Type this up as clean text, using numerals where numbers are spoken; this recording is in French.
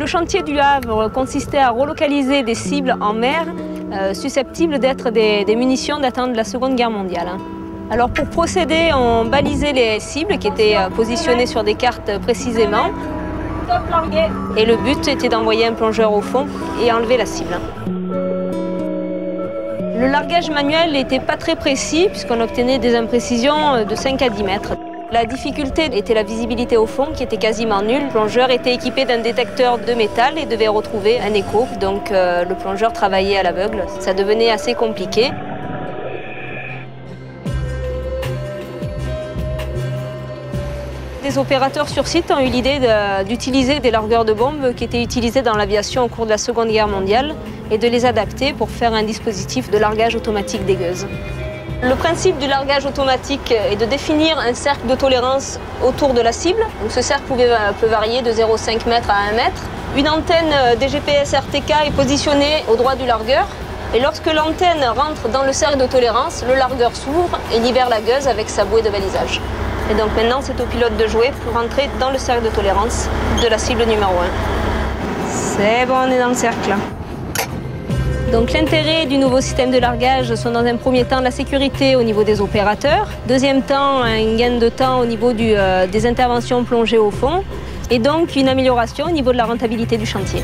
Le chantier du Havre consistait à relocaliser des cibles en mer susceptibles d'être des munitions datant de la Seconde Guerre mondiale. Alors pour procéder, on balisait les cibles qui étaient positionnées sur des cartes précisément. Et le but était d'envoyer un plongeur au fond et enlever la cible. Le largage manuel n'était pas très précis puisqu'on obtenait des imprécisions de 5 à 10 mètres. La difficulté était la visibilité au fond qui était quasiment nulle. Le plongeur était équipé d'un détecteur de métal et devait retrouver un écho. Donc le plongeur travaillait à l'aveugle. Ça devenait assez compliqué. Les opérateurs sur site ont eu l'idée d'utiliser des largueurs de bombes qui étaient utilisées dans l'aviation au cours de la Seconde Guerre mondiale et de les adapter pour faire un dispositif de largage automatique des gueuses. Le principe du largage automatique est de définir un cercle de tolérance autour de la cible. Donc ce cercle peut varier de 0,5 m à 1 m. Une antenne DGPS RTK est positionnée au droit du largueur. Et lorsque l'antenne rentre dans le cercle de tolérance, le largueur s'ouvre et libère la gueuse avec sa bouée de balisage. Et donc maintenant, c'est au pilote de jouer pour rentrer dans le cercle de tolérance de la cible numéro 1. C'est bon, on est dans le cercle. Donc l'intérêt du nouveau système de largage sont dans un premier temps la sécurité au niveau des opérateurs, deuxième temps un gain de temps au niveau des interventions plongées au fond et donc une amélioration au niveau de la rentabilité du chantier.